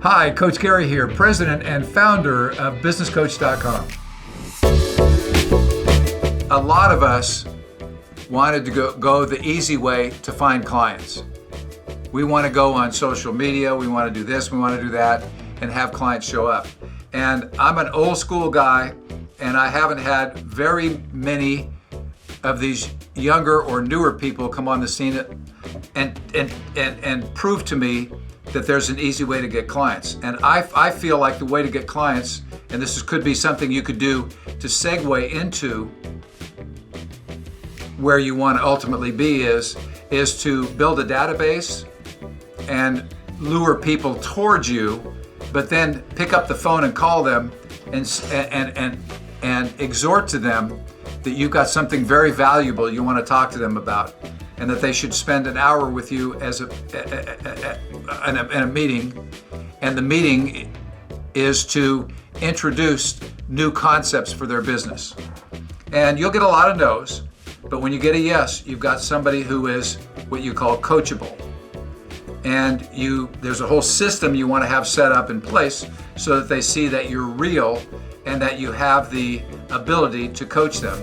Hi, Coach Gary here, president and founder of BusinessCoach.com. A lot of us wanted to go the easy way to find clients. We want to go on social media, we want to do this, we want to do that, and have clients show up. And I'm an old school guy, and I haven't had very many of these younger or newer people come on the scene and prove to me that there's an easy way to get clients. And I feel like the way to get clients, and could be something you could do to segue into where you want to ultimately be, is to build a database and lure people towards you, but then pick up the phone and call them and exhort to them that you've got something very valuable you want to talk to them about, and that they should spend an hour with you as in a meeting. And the meeting is to introduce new concepts for their business. And you'll get a lot of no's, but when you get a yes, you've got somebody who is what you call coachable. And there's a whole system you want to have set up in place so that they see that you're real and that you have the ability to coach them.